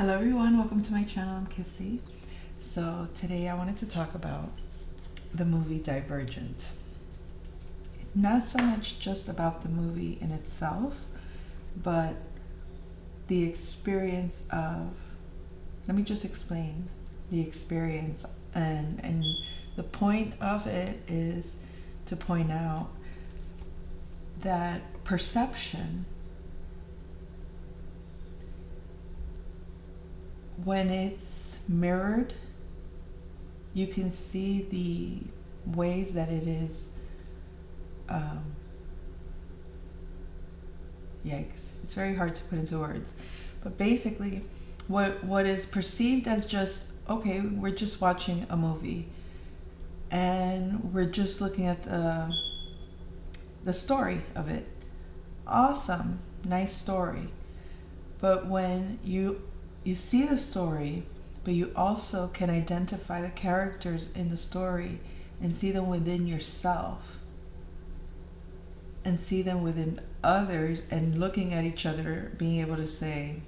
Hello everyone, welcome to my channel. I'm Kissy. So today I wanted to talk about the movie Divergent. Not so much just about the movie in itself, but the experience of, let me just explain the experience, and the point of it is to point out that perception, when it's mirrored, you can see the ways that it is, yikes, it's very hard to put into words. But basically, what is perceived as just, okay, we're just watching a movie and we're just looking at the story of it. Awesome, nice story. But when you see the story, but you also can identify the characters in the story and see them within yourself and see them within others, and looking at each other, being able to say,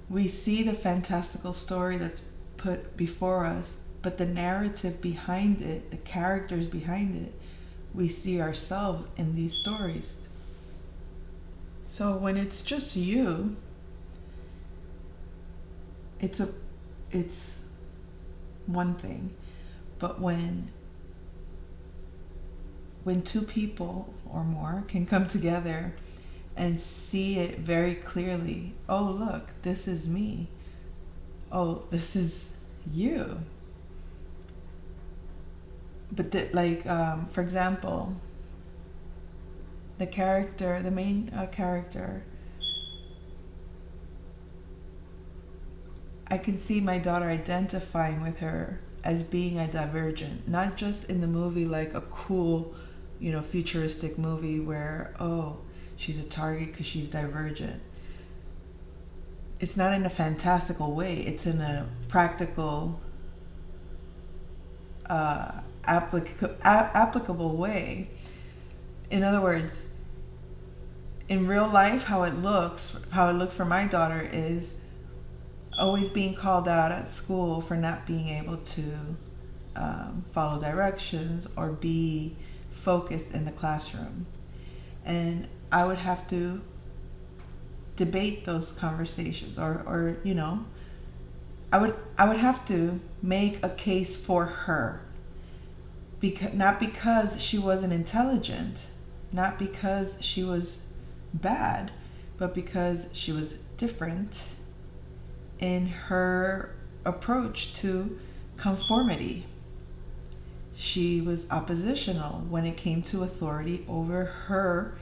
we see the fantastical story that's put before us, but the narrative behind it, the characters behind it, we see ourselves in these stories. So when it's just you, it's one thing. But when two people or more can come together and see it very clearly, oh look, this is me, oh this is you. But for example, the main character, I can see my daughter identifying with her as being a divergent, not just in the movie like a cool, futuristic movie where, oh, she's a target because she's divergent. It's not in a fantastical way, it's in a practical, applicable way. In other words, in real life, how it looked for my daughter is always being called out at school for not being able to follow directions or be focused in the classroom. And I would have to debate those conversations, or I would have to make a case for her, not because she wasn't intelligent, not because she was bad, but because she was different in her approach to conformity. She was oppositional when it came to authority over her.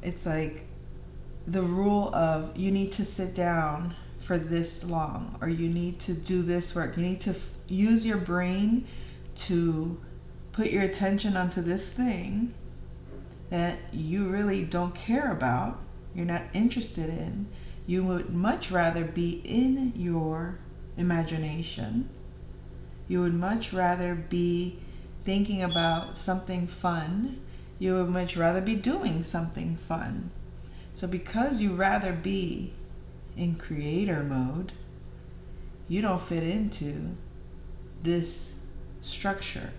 It's like the rule of, you need to sit down for this long, or you need to do this work. You need to use your brain to put your attention onto this thing that you really don't care about, you're not interested in. You would much rather be in your imagination. You would much rather be thinking about something fun. You would much rather be doing something fun. So because you rather be in creator mode, you don't fit into this structure.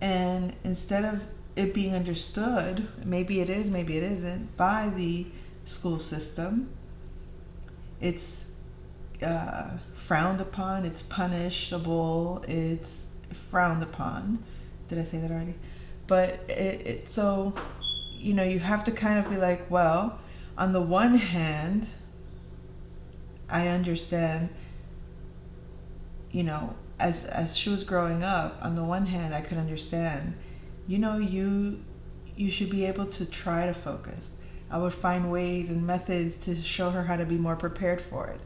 And instead of it being understood, maybe it is, maybe it isn't, by the school system, it's frowned upon, it's punishable, it's frowned upon. Did I say that already? But so you have to kind of be like, well, on the one hand, I understand, as she was growing up, on the one hand I could understand, you should be able to try to focus. I would find ways and methods to show her how to be more prepared for it.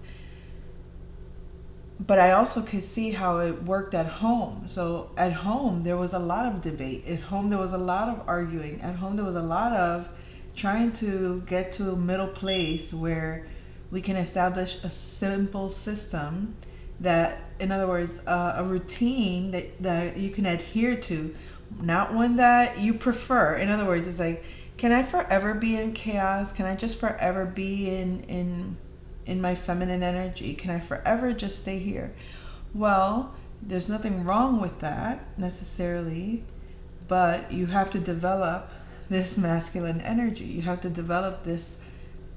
But I also could see how it worked at home. So at home, there was a lot of debate. At home, there was a lot of arguing. At home, there was a lot of trying to get to a middle place where we can establish a simple system that, in other words, a routine that you can adhere to, not one that you prefer. In other words, it's like, Can I forever be in chaos? Can I just forever be in my feminine energy? Can I forever just stay here? Well, there's nothing wrong with that necessarily, but you have to develop this masculine energy. You have to develop this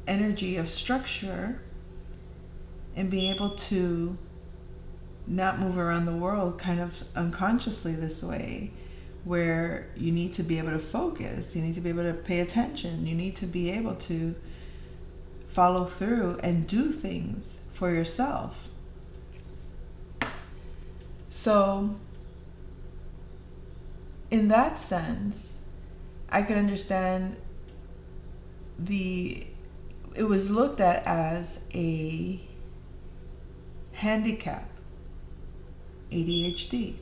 energy of structure and being able to not move around the world kind of unconsciously this way, where you need to be able to focus, you need to be able to pay attention, you need to be able to follow through and do things for yourself. So in that sense, I could understand it was looked at as a handicap, ADHD.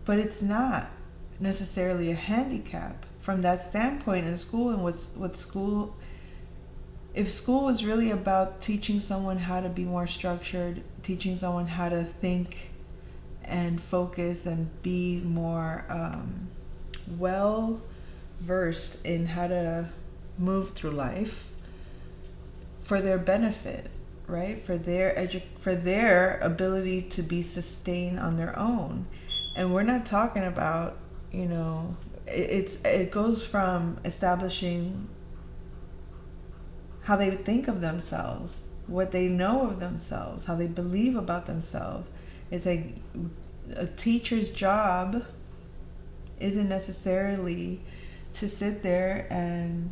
But it's not necessarily a handicap from that standpoint in school. And what school, if school was really about teaching someone how to be more structured, teaching someone how to think and focus and be more well versed in how to move through life for their benefit, right? For their ability to be sustained on their own. And we're not talking about, it goes from establishing how they think of themselves, what they know of themselves, how they believe about themselves. It's like a teacher's job isn't necessarily to sit there and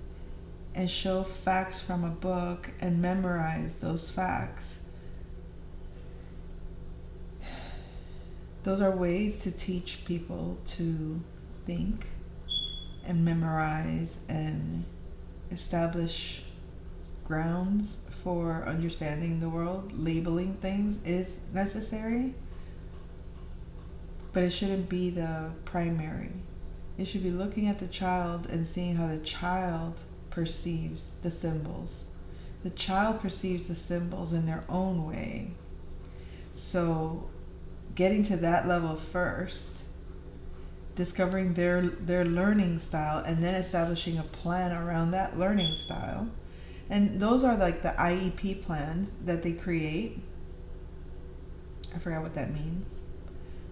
show facts from a book and memorize those facts. Those are ways to teach people to think and memorize and establish grounds for understanding the world. Labeling things is necessary, but it shouldn't be the primary. It should be looking at the child and seeing how the child perceives the symbols. The child perceives the symbols in their own way. So getting to that level first, discovering their learning style, and then establishing a plan around that learning style. And those are like the IEP plans that they create. I forgot what that means.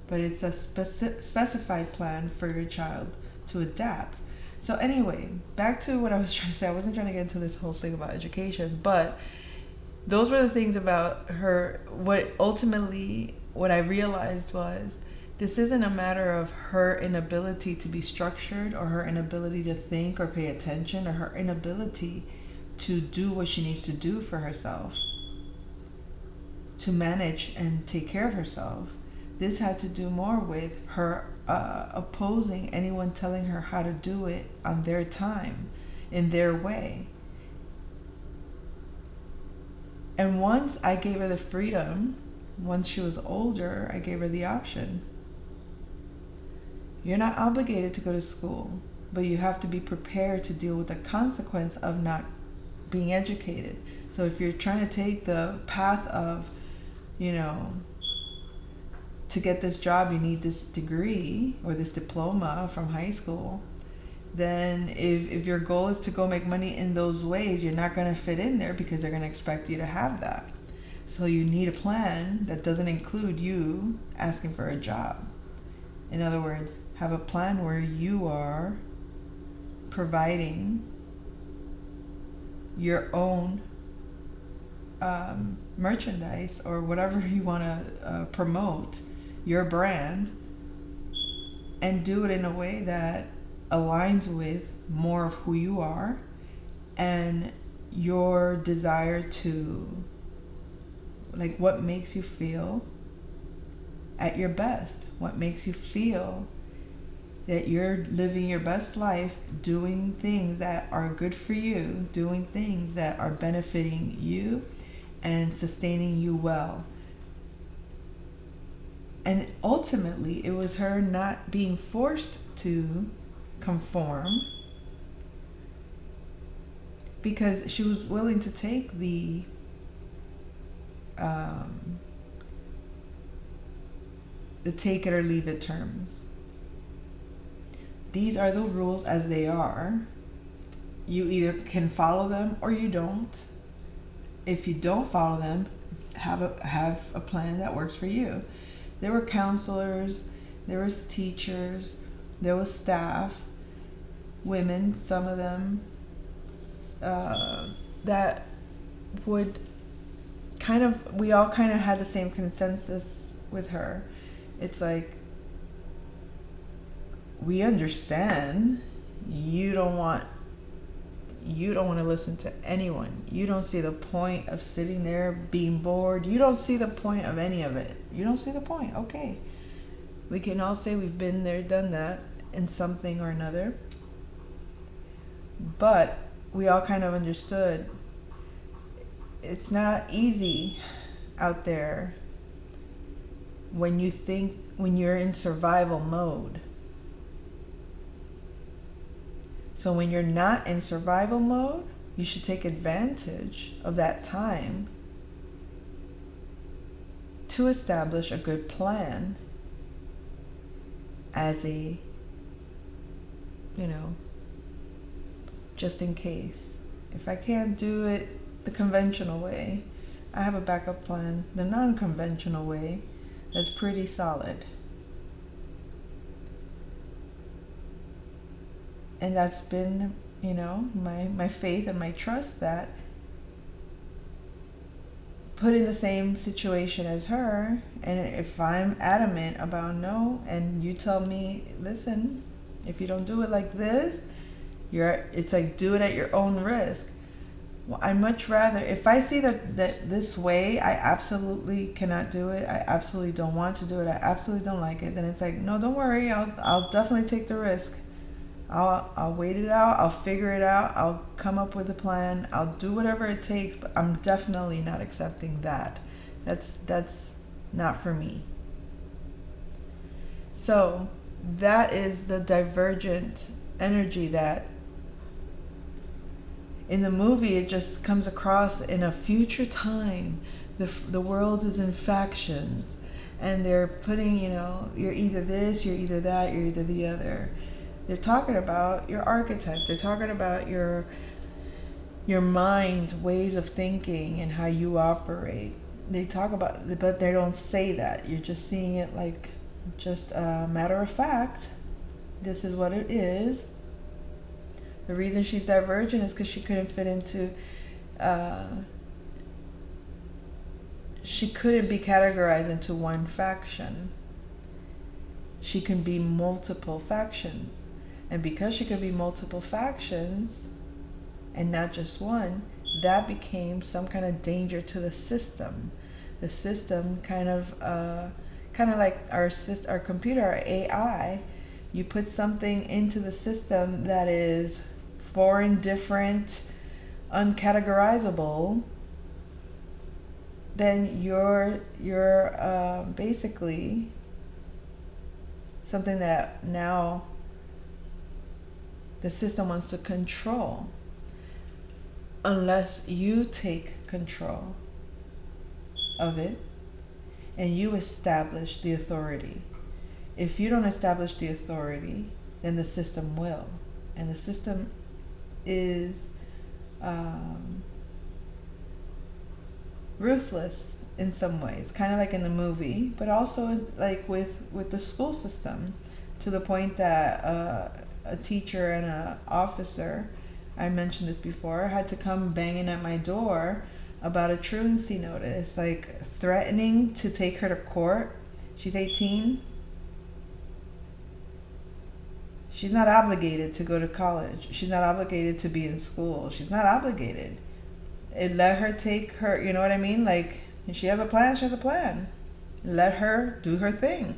But it's a specified plan for your child to adapt. So anyway, back to what I was trying to say. I wasn't trying to get into this whole thing about education, but those were the things about her. What I realized was, this isn't a matter of her inability to be structured, or her inability to think or pay attention, or her inability to do what she needs to do for herself, to manage and take care of herself. This had to do more with her opposing anyone telling her how to do it on their time, in their way. And once I gave her the freedom, once she was older, I gave her the option. You're not obligated to go to school, but you have to be prepared to deal with the consequence of not being educated. So if you're trying to take the path of, to get this job, you need this degree or this diploma from high school, then if your goal is to go make money in those ways, you're not going to fit in there, because they're going to expect you to have that. So you need a plan that doesn't include you asking for a job. In other words, have a plan where you are providing your own merchandise or whatever you want to promote, your brand, and do it in a way that aligns with more of who you are and your desire to, like, what makes you feel at your best, what makes you feel that you're living your best life, doing things that are good for you, doing things that are benefiting you and sustaining you well. And ultimately, it was her not being forced to conform, because she was willing to take the take it or leave it terms. these are the rules as they are. You either can follow them or you don't. If you don't follow them, have a plan that works for you. There were counselors, there was teachers, there was staff, women, some of them, that would we all kind of had the same consensus with her. It's like, we understand you don't want to listen to anyone. You don't see the point of sitting there being bored. You don't see the point of any of it. You don't see the point. Okay. We can all say we've been there, done that in something or another. But we all kind of understood it's not easy out there when you're in survival mode. So when you're not in survival mode, you should take advantage of that time to establish a good plan as a, just in case. If I can't do it the conventional way, I have a backup plan, the non-conventional way, that's pretty solid. And that's been, my faith and my trust that put in the same situation as her, and if I'm adamant about no, and you tell me, listen, if you don't do it like this, it's like, do it at your own risk. Well, I much rather, if I see that this way, I absolutely cannot do it, I absolutely don't want to do it, I absolutely don't like it, then it's like, no, don't worry, I'll definitely take the risk. I'll wait it out, I'll figure it out, I'll come up with a plan, I'll do whatever it takes, but I'm definitely not accepting that. That's not for me. So that is the divergent energy that in the movie it just comes across in a future time. The world is in factions, and they're putting, you're either this, you're either that, you're either the other. They're talking about your archetype. They're talking about your mind, ways of thinking, and how you operate. They talk about, but they don't say that. You're just seeing it like just a matter of fact. This is what it is. The reason she's divergent is because she couldn't fit into. She couldn't be categorized into one faction. She can be multiple factions. And because she could be multiple factions and not just one, that became some kind of danger to the system. The system kind of like our computer, our AI. You put something into the system that is foreign, different, uncategorizable, then you're basically something that now the system wants to control, unless you take control of it and you establish the authority. If you don't establish the authority, then the system will. And the system is ruthless in some ways, kind of like in the movie, but also like with the school system, to the point that a teacher and an officer, I mentioned this before, had to come banging at my door about a truancy notice, like threatening to take her to court. She's 18. She's not obligated to go to college. She's not obligated to be in school. She's not obligated. It let her take her, you know what I mean? Like, if she has a plan, she has a plan. Let her do her thing.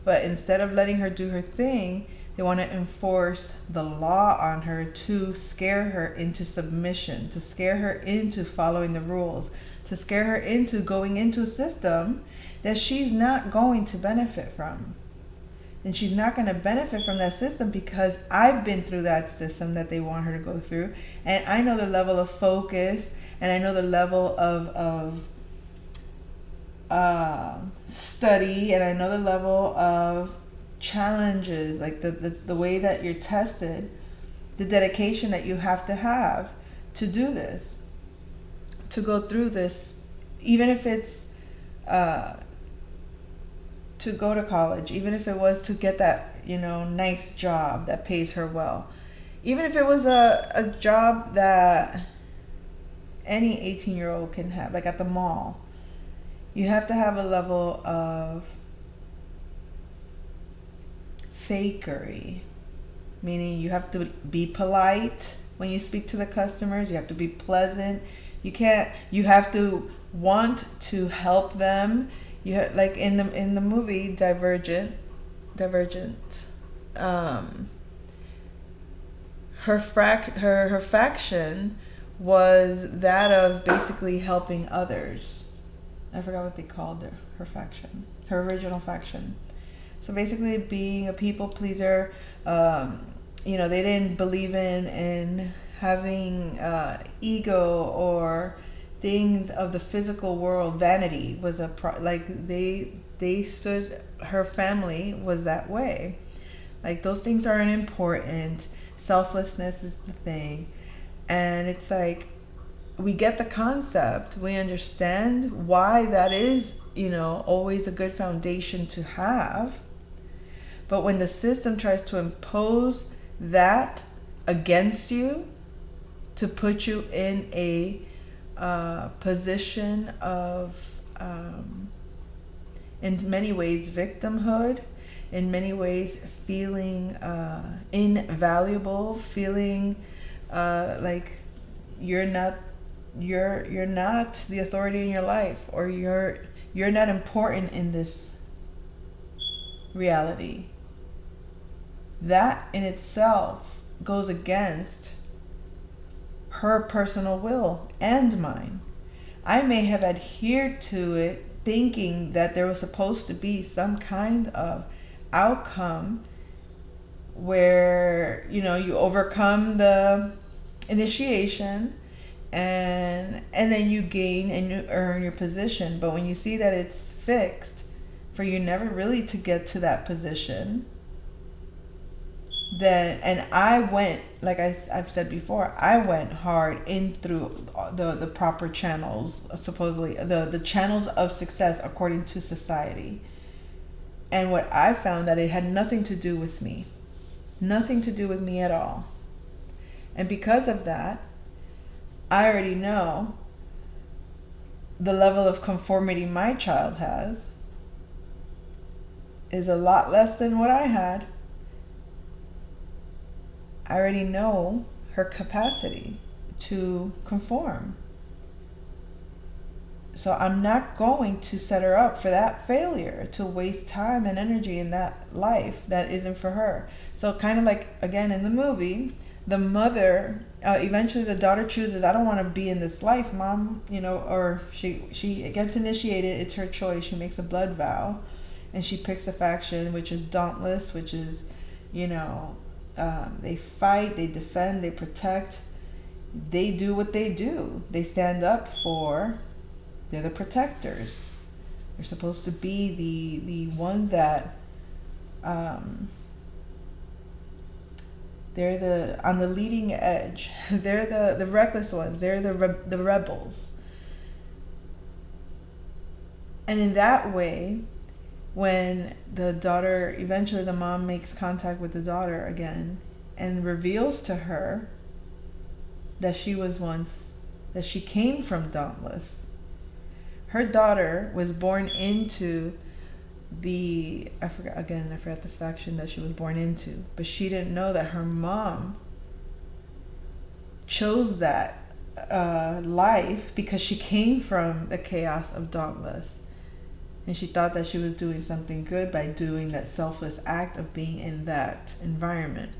But instead of letting her do her thing, they want to enforce the law on her to scare her into submission, to scare her into following the rules, to scare her into going into a system that she's not going to benefit from. And she's not going to benefit from that system because I've been through that system that they want her to go through. And I know the level of focus, and I know the level of study, and I know the level of challenges, like the way that you're tested, the dedication that you have to do this, to go through this, even if it's uh, to go to college, even if it was to get that, nice job that pays her well, even if it was a job that any 18-year-old can have, like at the mall. You have to have a level of fakery, meaning you have to be polite when you speak to the customers. You have to be pleasant. You have to want to help them. Like in the movie Divergent, um, her faction was that of basically helping others. I forgot what they called her faction, her original faction. So basically, being a people pleaser, they didn't believe in having ego or things of the physical world. Vanity was like they stood. Her family was that way. Like those things aren't important. Selflessness is the thing, and it's like we get the concept. We understand why that is, always a good foundation to have. But when the system tries to impose that against you, to put you in a position of, in many ways, victimhood, in many ways, feeling invaluable, feeling like you're not the authority in your life, or you're not important in this reality. That in itself goes against her personal will and mine. I may have adhered to it thinking that there was supposed to be some kind of outcome where, you overcome the initiation, and then you gain and you earn your position. But when you see that it's fixed for you never really to get to that position, then, and I went, like I've said before, I went hard in through the proper channels, supposedly the channels of success according to society. And what I found, that it had nothing to do with me, nothing to do with me at all. And because of that, I already know the level of conformity my child has is a lot less than what I had. I already know her capacity to conform. So I'm not going to set her up for that failure, to waste time and energy in that life that isn't for her. So kind of like, again, in the movie, the mother, eventually the daughter chooses, I don't want to be in this life, mom, or she gets initiated. It's her choice. She makes a blood vow, and she picks a faction, which is dauntless, which is, they fight, they defend, they protect, they do what they do. They stand up for, they're the protectors. They're supposed to be the ones that, they're on the leading edge. They're the reckless ones. They're the rebels. And in that way, when eventually the mom makes contact with the daughter again and reveals to her that she came from Dauntless. Her daughter was born into I forgot the faction that she was born into, but she didn't know that her mom chose that life because she came from the chaos of Dauntless. And she thought that she was doing something good by doing that selfless act of being in that environment.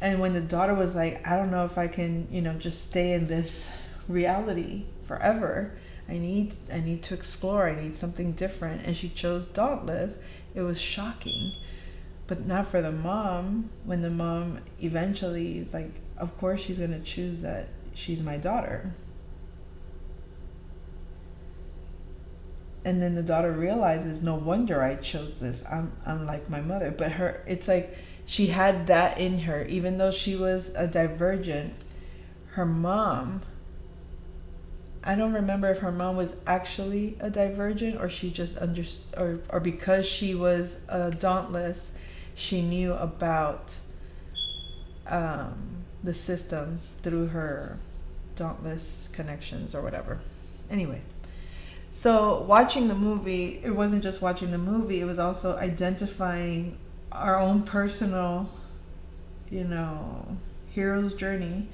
And when the daughter was like, I don't know if I can, just stay in this reality forever. I need to explore. I need something different. And she chose Dauntless. It was shocking. But not for the mom. When the mom eventually is like, of course she's going to choose that she's my daughter. And then the daughter realizes, no wonder I chose this. I'm like my mother. But her, it's like she had that in her, even though she was a divergent. Her mom, I don't remember if her mom was actually a divergent, or she just understood, or because she was a dauntless, she knew about the system through her dauntless connections or whatever. Anyway, so watching the movie, it wasn't just watching the movie, it was also identifying our own personal, you know, hero's journey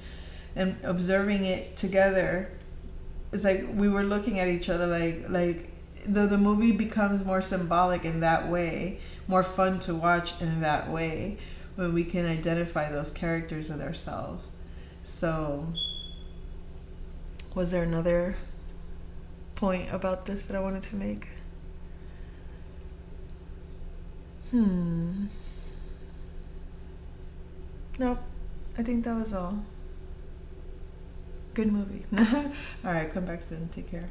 and observing it together. It's like we were looking at each other like the movie becomes more symbolic in that way, more fun to watch in that way when we can identify those characters with ourselves. So, was there another point about this that I wanted to make? Hmm. Nope. I think that was all. Good movie. All right, come back soon. Take care.